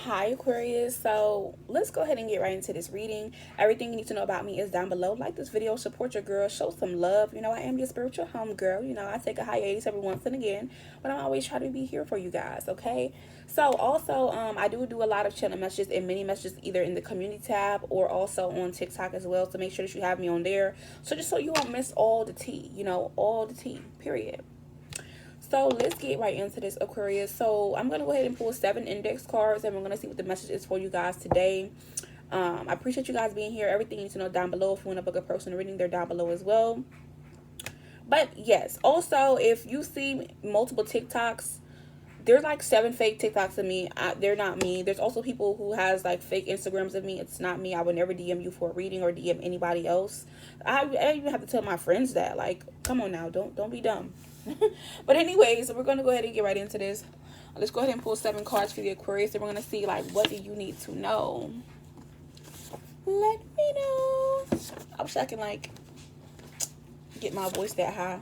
Hi Aquarius, so let's go ahead and get right into this reading. Everything you need to know about me is down below. Like this video, support your girl, show some love. I am your spiritual home girl. I take a hiatus every once and again, but I'm always trying to be here for you guys, okay? So also, I do a lot of channel messages and mini messages either in the community tab or also on TikTok as well. So make sure that you have me on there. So just so you won't miss all the tea, all the tea, period. So let's get right into this, Aquarius. So I'm going to go ahead and pull 7 index cards, and we're going to see what the message is for you guys today. I appreciate you guys being here. Everything you need to know down below. If you want to book a personal reading, they're down below as well. But yes, also, if you see multiple TikToks, there's like 7 fake TikToks of me. They're not me. There's also people who has like fake Instagrams of me. It's not me. I would never DM you for a reading or DM anybody else. I even have to tell my friends that. Like, come on now, don't be dumb. But anyways, we're gonna go ahead and get right into this. Let's go ahead and pull 7 cards for the Aquarius, and we're gonna see like what do you need to know. Let me know. I wish I can like get my voice that high.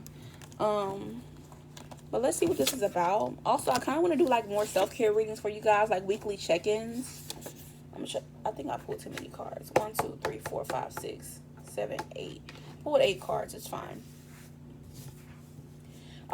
But let's see what this is about. Also, I kind of want to do like more self-care readings for you guys, like weekly check-ins. I think I pulled too many cards. 1, 2, 3, 4, 5, 6, 7, 8. I pulled 8 cards. It's fine.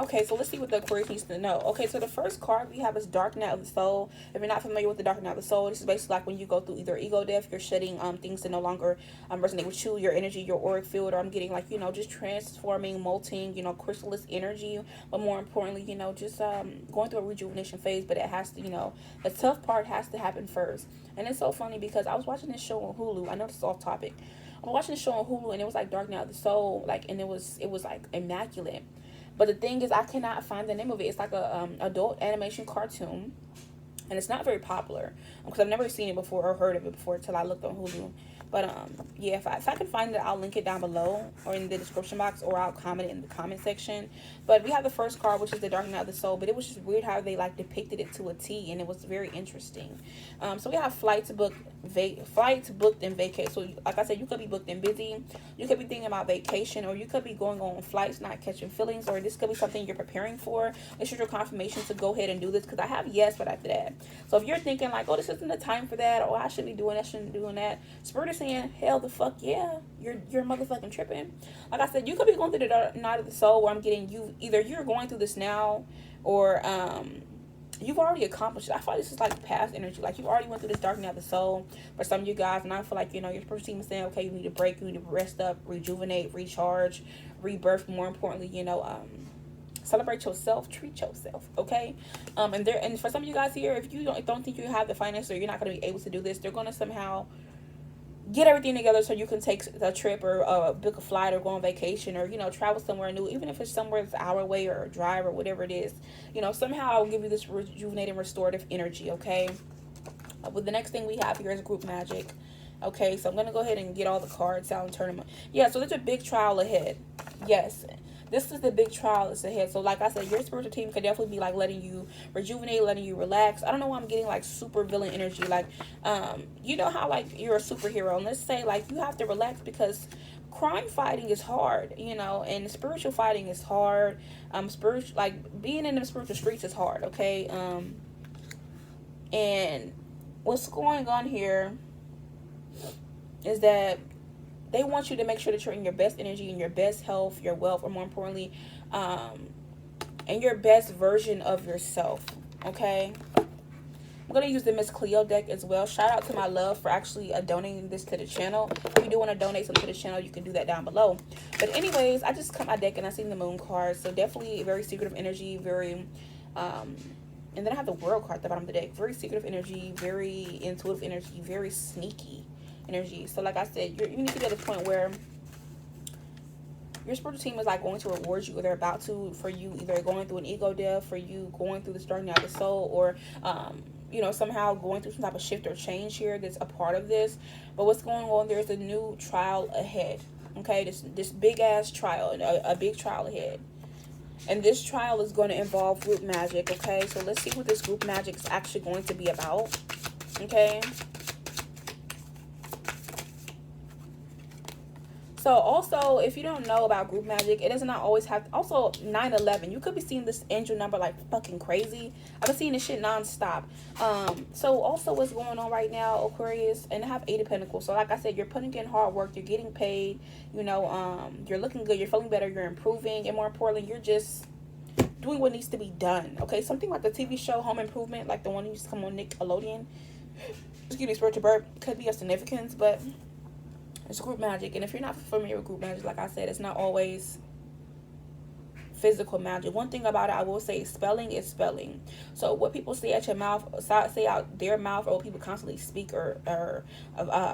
Okay, so let's see what the Aquarius needs to know. Okay, so the first card we have is Dark Night of the Soul. If you're not familiar with the Dark Night of the Soul, this is basically like when you go through either ego death, you're shedding things that no longer resonate with you, your energy, your auric field, or I'm getting like, just transforming, molting, chrysalis energy, but more importantly, just going through a rejuvenation phase, but it has to, the tough part has to happen first. And it's so funny because I was watching this show on Hulu. I know this is off topic. I was watching this show on Hulu, and it was like Dark Night of the Soul, like, and it was like immaculate. But the thing is, I cannot find the name of it. It's like a adult animation cartoon, and it's not very popular because I've never seen it before or heard of it before until I looked on Hulu. But yeah, if I can find it, I'll link it down below or in the description box, or I'll comment it in the comment section. But we have the first card, which is the Dark Night of the Soul. But it was just weird how they like depicted it to a T, and it was very interesting. So we have flights booked and vacate. So like I said, you could be booked and busy. You could be thinking about vacation, or you could be going on flights, not catching feelings, or this could be something you're preparing for. This is your confirmation to go ahead and do this, because I have yes, but after that. So if you're thinking like, oh, this isn't the time for that, or I shouldn't be doing that, shouldn't be doing that, Spirit is saying, hell the fuck yeah, you're motherfucking tripping. Like I said, you could be going through the Dark Night of the Soul, where I'm getting you, either you're going through this now, or you've already accomplished it. I feel like this is like past energy. Like, you've already went through this Dark Night of the Soul for some of you guys, and I feel like, your spiritual team is saying, okay, you need a break, you need to rest up, rejuvenate, recharge, rebirth, more importantly, celebrate yourself, treat yourself, okay? And for some of you guys here, if you don't think you have the finances, or you're not going to be able to do this, they're going to somehow get everything together so you can take a trip, or book a flight, or go on vacation, or travel somewhere new, even if it's somewhere that's an hour away, or a drive, or whatever it is. Somehow I'll give you this rejuvenating, restorative energy, okay? But the next thing we have here is group magic. Okay, so I'm going to go ahead and get all the cards out and turn them. Yeah, so there's a big trial ahead. Yes, this is the big trial that's ahead. So like I said, your spiritual team could definitely be like letting you rejuvenate, letting you relax. I don't know why I'm getting like super villain energy. Like, you know how like you're a superhero, and let's say like you have to relax because crime fighting is hard, and spiritual fighting is hard. Spiritual, like being in the spiritual streets is hard, okay? And what's going on here is that they want you to make sure that you're in your best energy, in your best health, your wealth, or more importantly, and your best version of yourself, okay? I'm going to use the Miss Cleo deck as well. Shout out to my love for actually donating this to the channel. If you do want to donate something to the channel, you can do that down below. But anyways, I just cut my deck and I seen the moon card. So definitely very secretive energy, very... and then I have the world card at the bottom of the deck. Very secretive energy, very intuitive energy, very sneaky energy. So like I said, you need to get to the point where your spiritual team is like going to reward you, or they're about to, for you either going through an ego death, for you going through the Dark Night of the Soul, or somehow going through some type of shift or change here that's a part of this. But what's going on, there's a new trial ahead, okay? This big ass trial, a big trial ahead. And this trial is going to involve group magic, okay? So let's see what this group magic is actually going to be about, okay? So also, if you don't know about group magic, it does not always have. Also, 911. You could be seeing this angel number like fucking crazy. I've been seeing this shit nonstop. So also, what's going on right now, Aquarius, and I have 8 of Pentacles. So like I said, you're putting in hard work. You're getting paid. You know, you're looking good. You're feeling better. You're improving, and more importantly, you're just doing what needs to be done. Okay, something like the TV show Home Improvement, like the one that used to come on Nickelodeon. Excuse me, spiritual bird, could be of significance, but it's group magic. And if you're not familiar with group magic, like I said, it's not always physical magic. One thing about it, I will say, spelling is spelling. So what people say at your mouth, say out their mouth, or what people constantly speak or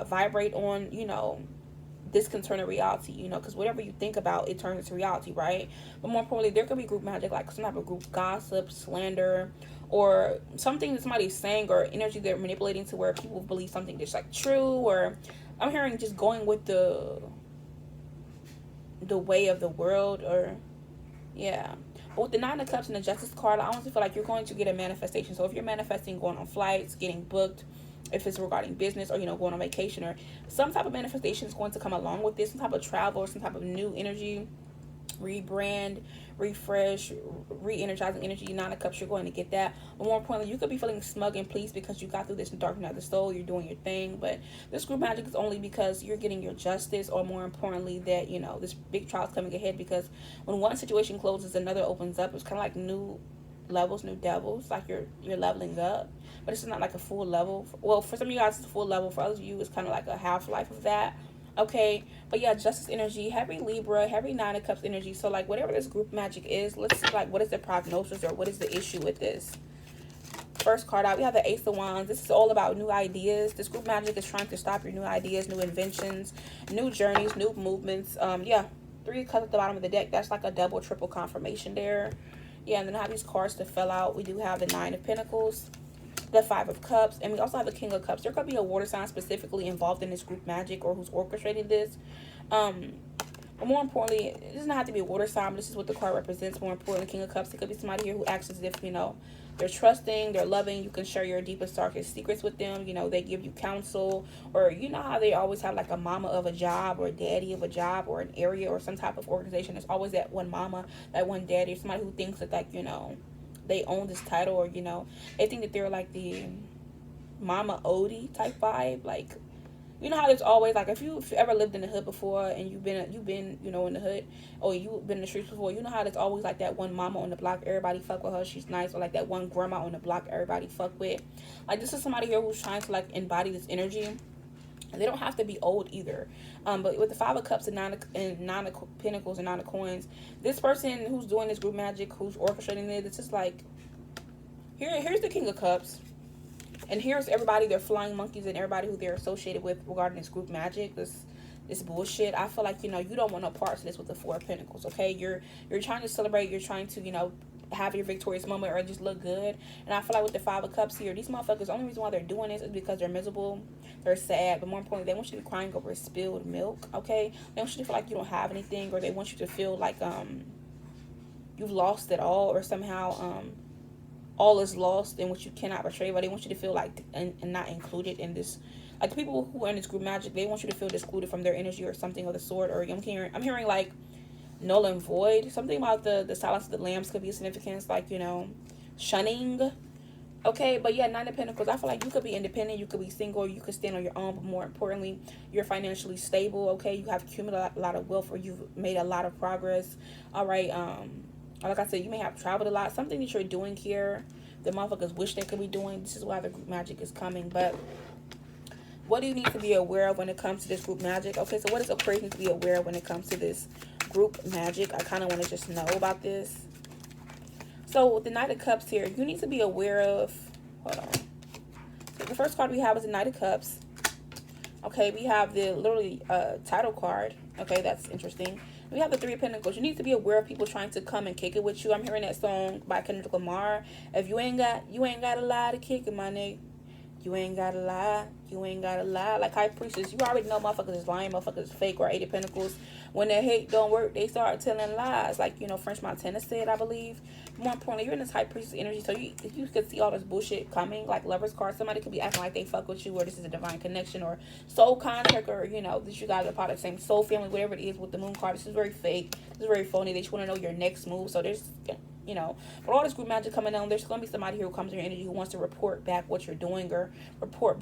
vibrate on, you know, this can turn to reality, you know, because whatever you think about, it turns into reality, right? But more importantly, there could be group magic, like some type of group gossip, slander, or something that somebody's saying, or energy they're manipulating to where people believe something that's like true. Or I'm hearing just going with the way of the world, or yeah. But with the 9 of Cups and the Justice card, I honestly feel like you're going to get a manifestation. So if you're manifesting going on flights, getting booked, if it's regarding business, or, you know, going on vacation, or some type of manifestation is going to come along with this, some type of travel, or some type of new energy, rebrand, refresh, re-energizing energy. 9 of Cups, you're going to get that. But more importantly, you could be feeling smug and pleased because you got through this dark night of the soul. You're doing your thing. But this group magic is only because you're getting your justice, or more importantly, that, you know, this big trial is coming ahead. Because when one situation closes, another opens up. It's kind of like new levels, new devils, like you're leveling up, but it's not like a full level. Well, for some of you guys it's a full level, for others of you it's kind of like a half-life of that. Okay, but yeah, justice energy, heavy Libra, heavy 9 of Cups energy. So like whatever this group magic is, let's see like what is the prognosis, or what is the issue with this. First card out, we have the Ace of Wands. This is all about new ideas. This group magic is trying to stop your new ideas, new inventions, new journeys, new movements. Yeah, 3 of Cups at the bottom of the deck. That's like a double, triple confirmation there. Yeah, and then I have these cards to fill out. We do have the 9 of Pentacles, the 5 of Cups, and we also have the King of Cups. There could be a water sign specifically involved in this group magic, or who's orchestrating this. But more importantly, it does not have to be a water sign, but this is what the card represents. More importantly, King of Cups, it could be somebody here who acts as if, you know, they're trusting, they're loving. You can share your deepest, darkest secrets with them. You know, they give you counsel, or you know how they always have like a mama of a job, or a daddy of a job, or an area, or some type of organization. There's always that one mama, that one daddy, or somebody who thinks that, like, you know, they own this title, or, you know, they think that they're like the mama Odie type vibe. Like, you know how there's always, like, if you've ever lived in the hood before, and you've been, you know, in the hood, or you've been in the streets before, you know how there's always like that one mama on the block, everybody fuck with her, she's nice, or like that one grandma on the block, everybody fuck with. Like, this is somebody here who's trying to like embody this energy. And they don't have to be old either. But with the 5 of Cups and 9 of Pentacles and 9 of Coins, this person who's doing this group magic, who's orchestrating it, it's just like, here's the King of Cups. And here's everybody, they're flying monkeys, and everybody who they're associated with regarding this group magic, this bullshit. I feel like, you know, you don't want no parts of this with the 4 of Pentacles, okay? You're trying to celebrate, you're trying to, you know, have your victorious moment, or just look good. And I feel like with the 5 of Cups here, these motherfuckers, the only reason why they're doing this is because they're miserable, they're sad, but more importantly, they want you to be crying over spilled milk, okay? They want you to feel like you don't have anything, or they want you to feel like you've lost it all, or somehow all is lost in which you cannot betray. But they want you to feel like and not included in this. Like, the people who are in this group magic, they want you to feel excluded from their energy, or something of the sort. Or I'm hearing like null and void. Something about the silence of the lambs could be a significance, like, you know, shunning. Okay, but yeah, 9 of Pentacles, I feel like you could be independent, you could be single, you could stand on your own, but more importantly, you're financially stable, okay? You have accumulated a lot of wealth, or you've made a lot of progress. All right, like I said, you may have traveled a lot. Something that you're doing here, the motherfuckers wish they could be doing. This is why the group magic is coming. But what do you need to be aware of when it comes to this group magic? Okay, so what does Aquarius need to be aware of when it comes to this group magic? I kind of want to just know about this. So with the Knight of Cups here, you need to be aware of, hold on. So the first card we have is the Knight of Cups. Okay, we have the literally title card. Okay, that's interesting. We have the 3 of Pentacles. You need to be aware of people trying to come and kick it with you. I'm hearing that song by Kendrick Lamar. If you ain't got a lot of kick in, my nigga, You ain't gotta lie. You ain't gotta lie. Like High Priestess, you already know motherfuckers is lying, motherfuckers is fake, or Eight of Pentacles. When their hate don't work, they start telling lies. Like, you know, French Montana said, I believe. More importantly, you're in this High Priestess energy, so you could see all this bullshit coming. Like Lover's card, somebody could be acting like they fuck with you, or this is a divine connection, or soul contract, or, you know, that you guys are part of the same soul family, whatever it is with the Moon card. This is very fake. This is very phony. They just want to know your next move. So there's, you know, but all this group magic coming on, there's going to be somebody here who comes in your energy who wants to report back what you're doing, or report.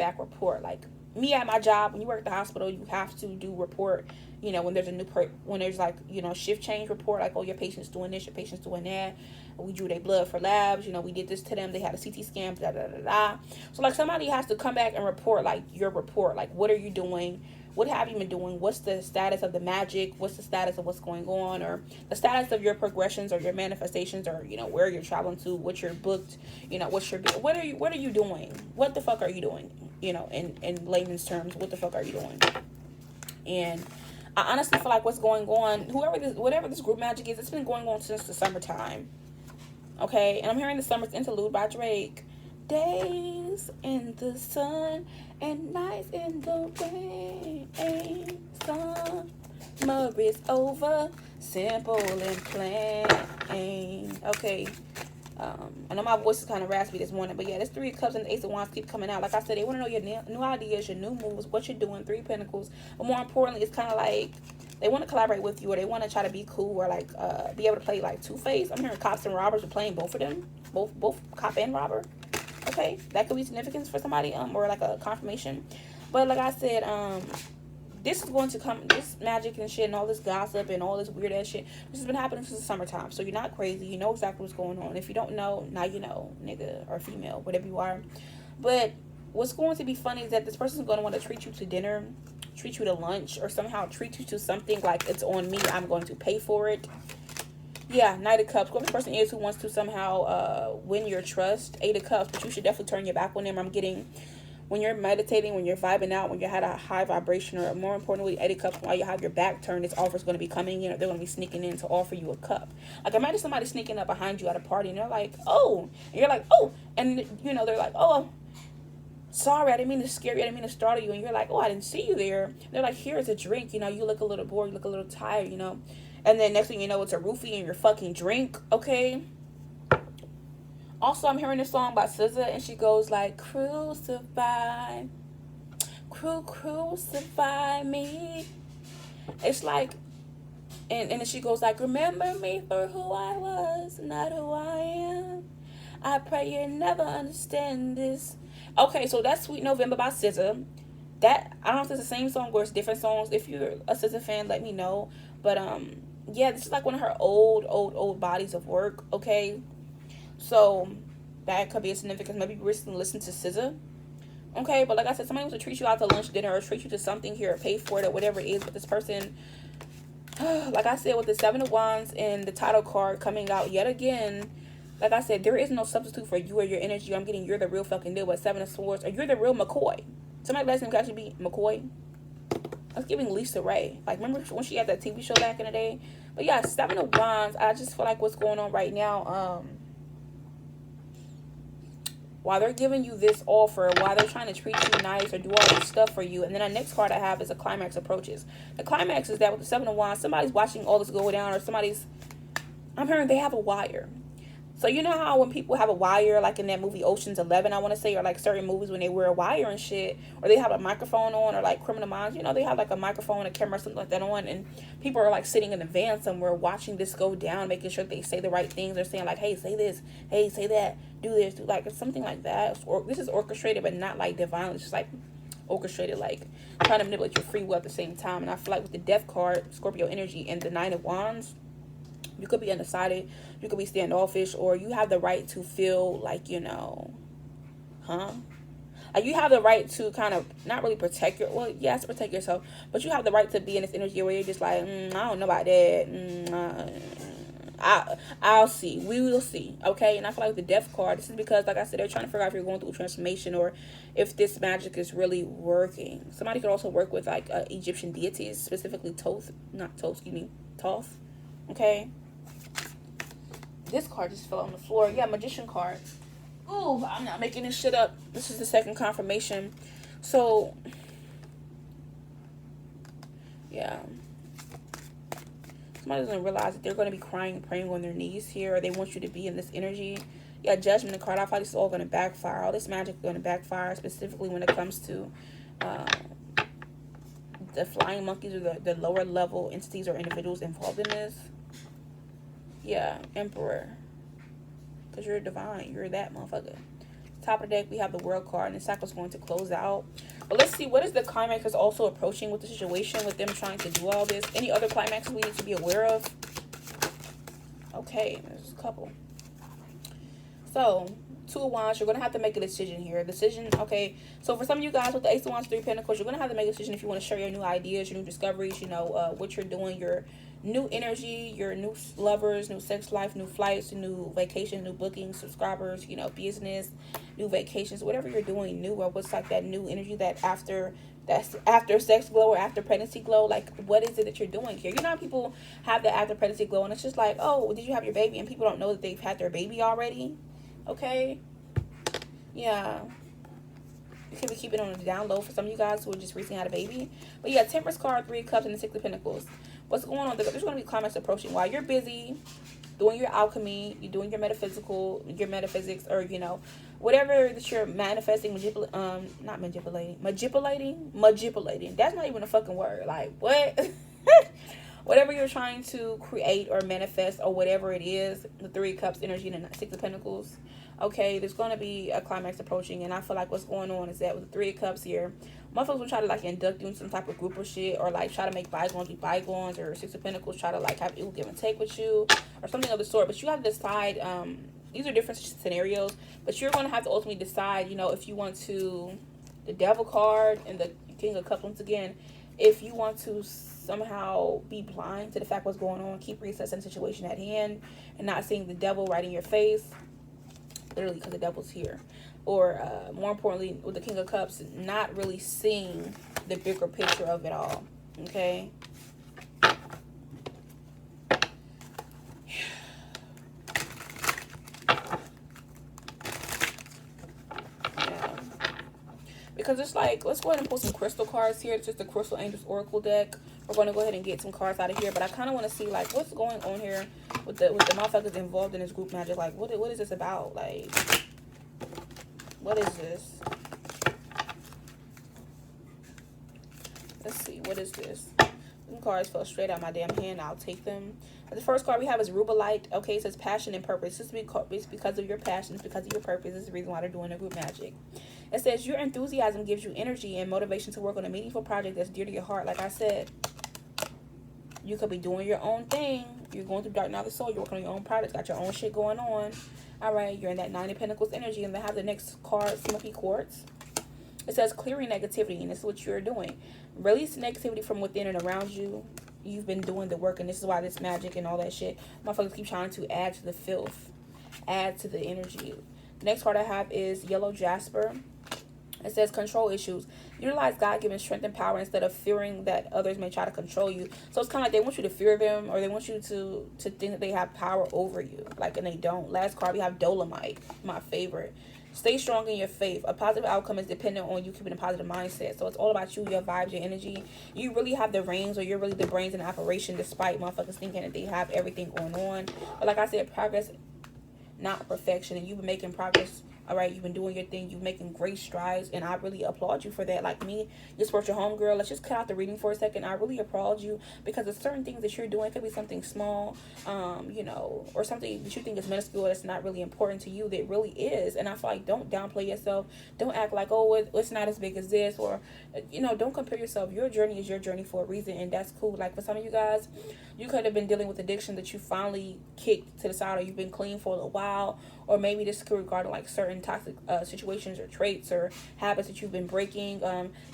Like me at my job, when you work at the hospital, you have to do report, you know, when there's a new when there's like, you know, shift change report, like, oh, your patient's doing this, your patient's doing that, we drew their blood for labs, you know, we did this to them, they had a CT scan, blah, blah, blah, blah. So like somebody has to come back and report, like your report, like what are you doing, what have you been doing, what's the status of the magic, what's the status of what's going on, or the status of your progressions or your manifestations, or, you know, where you're traveling to, what you're booked, you know, what are you doing, what the fuck are you doing, you know, in layman's terms, what the fuck are you doing? And I honestly feel like what's going on, whatever this group magic is, it's been going on since the summertime. Okay, and I'm hearing the summer's interlude by Drake. Days in the sun and nights in the rain. Summer is over, simple and plain. Okay. I know my voice is kind of raspy this morning, but yeah, this Three of Cups and the Ace of Wands keep coming out. Like I said, they want to know your new ideas, your new moves, what you're doing, Three of Pentacles. But more importantly, it's kind of like they want to collaborate with you, or they want to try to be cool, or like be able to play like two-faced. I'm hearing cops and robbers are playing both of them, both cop and robber. Okay, that could be significance for somebody, or like a confirmation. But like I said, this is going to come, this magic and shit and all this gossip and all this weird ass shit, this has been happening since the summertime. So you're not crazy. You know exactly what's going on. If you don't know, now you know, nigga or female, whatever you are. But what's going to be funny is that this person's going to want to treat you to dinner, treat you to lunch, or somehow treat you to something like it's on me, I'm going to pay for it. Yeah, Knight of Cups. Whoever this person is who wants to somehow win your trust. Eight of Cups, but you should definitely turn your back on them. I'm getting, when you're meditating, when you're vibing out, when you had a high vibration, or more importantly, Eight of Cups, while you have your back turned, this offer is going to be coming. You know, they're going to be sneaking in to offer you a cup. Like, imagine somebody sneaking up behind you at a party, and they're like, oh, and you're like, oh, and, you know, they're like, oh, sorry, I didn't mean to scare you, I didn't mean to startle you, and you're like, oh, I didn't see you there. And they're like, here's a drink, you know, you look a little bored, you look a little tired, you know, and then next thing you know, it's a roofie in your fucking drink, okay? Also, I'm hearing this song by SZA, and she goes like, crucify, crucify me. It's like, and then she goes like, remember me for who I was, not who I am. I pray you never understand this. Okay, so that's Sweet November by SZA. That, I don't know if it's the same song or it's different songs. If you're a SZA fan, let me know. But yeah, this is like one of her old bodies of work. Okay, so that could be a significance. Maybe you recently listened to SZA. Okay, but like I said, somebody wants to treat you out to lunch, dinner, or treat you to something here, or pay for it, or whatever it is. But this person, like I said, with the Seven of Wands and the title card coming out yet again, like I said, there is no substitute for you or your energy. I'm getting you're the real fucking deal with Seven of Swords, or you're the real McCoy. Somebody last name could actually be McCoy. I was giving Lisa Ray. Like, remember when she had that TV show back in the day? But yeah, Seven of Wands. I just feel like what's going on right now, while they're giving you this offer, while they're trying to treat you nice or do all this stuff for you, and then the next card I have is a climax approaches. The climax is that with the Seven of Wands, somebody's watching all this go down, or somebody's, I'm hearing they have a wire. So you know how when people have a wire, like in that movie Ocean's 11, I want to say, or like certain movies when they wear a wire and shit, or they have a microphone on, or like Criminal Minds, you know, they have like a microphone, a camera, something like that on, and people are like sitting in the van somewhere watching this go down, making sure they say the right things. They're saying like, hey, say this, hey, say that, do this, do like something like that. Or this is orchestrated, but not like divinely, it's just like orchestrated, like trying to manipulate your free will at the same time. And I feel like with the Death card, Scorpio energy, and the Nine of Wands, you could be undecided, you could be standoffish, or you have the right to feel like, you know, like you have the right to kind of not really protect your, well, yes, protect yourself, but you have the right to be in this energy where you're just like, I don't know about that. I'll see. We will see. Okay, and I feel like with the Death card, this is because, like I said, they're trying to figure out if you're going through a transformation or if this magic is really working. Somebody could also work with like Egyptian deities, specifically Thoth. Okay. This card just fell on the floor. Yeah, Magician card. Ooh, I'm not making this shit up. This is the second confirmation. So, yeah. Somebody doesn't realize that they're going to be crying and praying on their knees here, or they want you to be in this energy. Yeah, Judgment card. I feel like this is all going to backfire. All this magic is going to backfire, specifically when it comes to the flying monkeys or the lower level entities or individuals involved in this. Yeah, Emperor. Because you're divine. You're that motherfucker. Top of the deck, we have the World card, and the cycle's going to close out. But let's see, what is the climax that's also approaching with the situation, with them trying to do all this? Any other climaxes we need to be aware of? Okay, there's a couple. So, Two of Wands, you're going to have to make a decision here. Decision, okay. So, for some of you guys with the Ace of Wands, Three of Pentacles, you're going to have to make a decision if you want to share your new ideas, your new discoveries, you know, what you're doing, your new energy, your new lovers, new sex life, new flights, new vacation, new bookings, subscribers, you know, business, new vacations, whatever you're doing new, or what's like that new energy that's after sex glow or after pregnancy glow. Like, what is it that you're doing here? You know how people have the after pregnancy glow and it's just like, oh, did you have your baby? And people don't know that they've had their baby already. Okay. Yeah. You could be keeping it on the down low for some of you guys who just recently had a baby. But yeah, Temperance card, Three of Cups, and the Six of Pentacles. What's going on? There's going to be climax approaching while you're busy doing your alchemy, you're doing your metaphysics, or, you know, whatever that you're manifesting, manipulating. That's not even a fucking word. Like, what? Whatever you're trying to create or manifest, or whatever it is, the Three of Cups energy and the Six of Pentacles. Okay, there's going to be a climax approaching, and I feel like what's going on is that with the Three of Cups here, motherfuckers will try to like induct you in some type of group or shit, or like try to make bygones be bygones, or Six of Pentacles try to like have equal give and take with you, or something of the sort. But you have to decide. These are different scenarios, but you're going to have to ultimately decide, you know, if you want to, the Devil card and the King of Cups once again, if you want to somehow be blind to the fact what's going on, keep reassessing the situation at hand, and not seeing the devil right in your face, literally, because the devil's here. Or more importantly, with the King of Cups, not really seeing the bigger picture of it all. Okay. Yeah. Because it's like, let's go ahead and pull some crystal cards here. It's just the Crystal Angels Oracle deck. We're going to go ahead and get some cards out of here. But I kind of want to see, like, what's going on here with the motherfuckers involved in this group magic. Like, what is this about? Like, what is this? Let's see. What is this? Some cards fell straight out my damn hand. I'll take them. The first card we have is Rubelite. Okay, it says passion and purpose. It's because of your passion. It's because of your purpose. This is the reason why they're doing the group magic. It says your enthusiasm gives you energy and motivation to work on a meaningful project that's dear to your heart. Like I said, you could be doing your own thing. You're going through Dark Night of the Soul. You're working on your own projects. Got your own shit going on. All right, you're in that Nine of Pentacles energy. And they have the next card, Smoky Quartz. It says clearing negativity, and this is what you're doing. Release negativity from within and around you. You've been doing the work, and this is why this magic and all that shit. Motherfuckers keep trying to add to the filth. Add to the energy. The next card I have is Yellow Jasper. It says control issues. Utilize God-given strength and power instead of fearing that others may try to control you. So it's kind of like they want you to fear them, or they want you to think that they have power over you. Like, and they don't. Last card, we have Dolomite, my favorite. Stay strong in your faith. A positive outcome is dependent on you keeping a positive mindset. So it's all about you, your vibes, your energy. You really have the reins, or you're really the brains in operation, despite motherfuckers thinking that they have everything going on. But like I said, progress, not perfection. And you've been making progress. All right, you've been doing your thing. You're making great strides, and I really applaud you for that. Like me, you support your homegirl. Let's just cut out the reading for a second. I really applaud you, because there's certain things that you're doing. It could be something small, you know, or something that you think is minuscule that's not really important to you that really is. And I feel like, don't downplay yourself. Don't act like, oh, it's not as big as this, or, you know, don't compare yourself. Your journey is your journey for a reason, and that's cool. Like, for some of you guys, you could have been dealing with addiction that you finally kicked to the side, or you've been clean for a little while, or maybe this could regard like certain toxic situations or traits or habits that you've been breaking,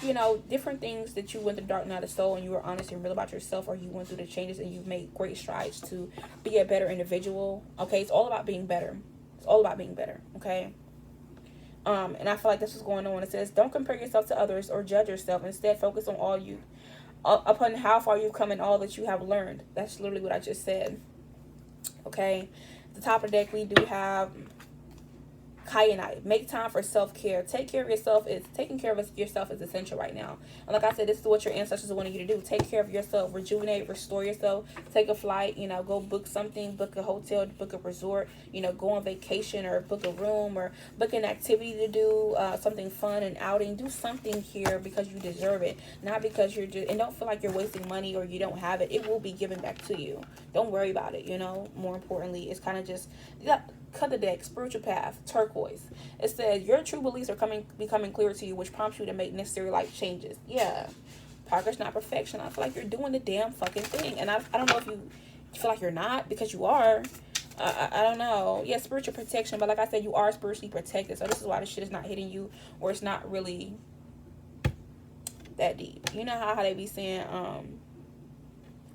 you know, different things that you went through Dark Night of the Soul, and you were honest and real about yourself, or you went through the changes and you've made great strides to be a better individual. Okay, it's all about being better. It's all about being better. Okay. And I feel like this is going on. It says, don't compare yourself to others or judge yourself. Instead, focus on all you, upon how far you've come and all that you have learned. That's literally what I just said. Okay. At the top of the deck, we do have Kyanite. Make time for self-care. Take care of yourself. Taking care of yourself is essential right now. And like I said, this is what your ancestors wanted you to do. Take care of yourself. Rejuvenate. Restore yourself. Take a flight. You know, go book something. Book a hotel. Book a resort. You know, go on vacation or book a room or book an activity to do. Something fun, and outing. Do something here because you deserve it. Not because you're just... And don't feel like you're wasting money or you don't have it. It will be given back to you. Don't worry about it, you know. More importantly, it's kind of just... Yeah, cut the deck. Spiritual path. Turquoise. It says your true beliefs are becoming clear to you, which prompts you to make necessary life changes. Yeah, progress, not perfection. I feel like you're doing the damn fucking thing, and I don't know if you feel like you're not, because you are. I don't know. Yeah, spiritual protection, but like I said, you are spiritually protected. So this is why this shit is not hitting you, or it's not really that deep. You know how they be saying,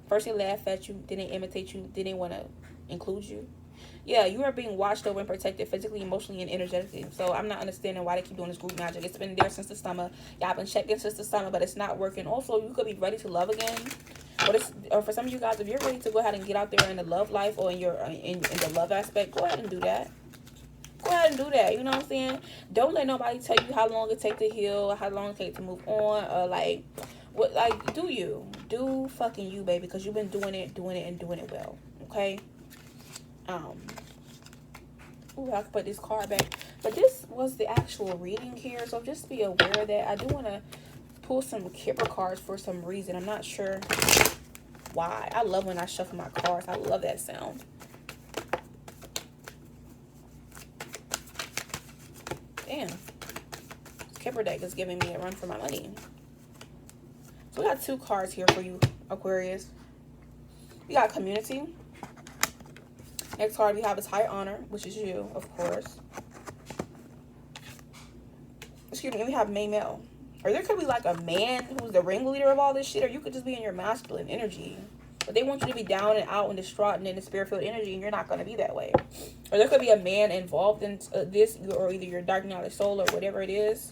first they laugh at you, then they imitate you, then they want to include you. Yeah, you are being watched over and protected physically, emotionally, and energetically. So I'm not understanding why they keep doing this group magic. It's been there since the summer. Y'all been checking since the summer, but it's not working. Also, you could be ready to love again. Or for some of you guys, if you're ready to go ahead and get out there in the love life or in your in the love aspect, go ahead and do that. Go ahead and do that. You know what I'm saying? Don't let nobody tell you how long it takes to heal, how long it takes to move on, or like what. Like, do fucking you, baby, because you've been doing it well. Okay. Ooh, I can put this card back. But this was the actual reading here, so just be aware that I do want to pull some Kipper cards for some reason. I'm not sure why. I love when I shuffle my cards. I love that sound. Damn. Kipper deck is giving me a run for my money. So we got 2 cards here for you, Aquarius. We got community. Next card we have is high honor, which is you, of course. Excuse me, we have male. Or there could be like a man who's the ringleader of all this shit, or you could just be in your masculine energy. But they want you to be down and out and distraught and in the spirit field energy, and you're not going to be that way. Or there could be a man involved in this, or either your dark night of soul or whatever it is.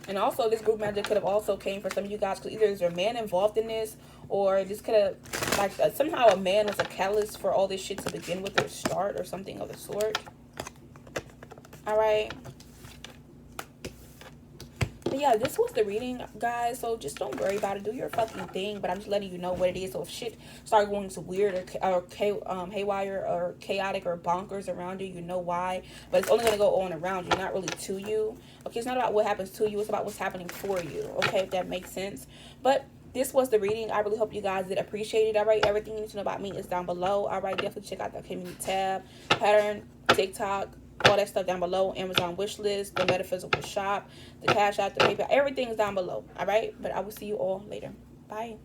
And also, this group magic could have also came for some of you guys, because either there's a man involved in this, or this could have, like, somehow a man was a catalyst for all this shit to begin with, or start, or something of the sort. Alright. But yeah, this was the reading, guys. So just don't worry about it. Do your fucking thing. But I'm just letting you know what it is. So if shit start going to weird or haywire or chaotic or bonkers around you, you know why. But it's only going to go on around you, not really to you. Okay, it's not about what happens to you. It's about what's happening for you. Okay, if that makes sense. But this was the reading. I really hope you guys did appreciate it. All right, everything you need to know about me is down below. All right, definitely check out the community tab, pattern, TikTok, all that stuff down below. Amazon wish list, the metaphysical shop, the cash out, the PayPal, everything is down below. All right, but I will see you all later. Bye.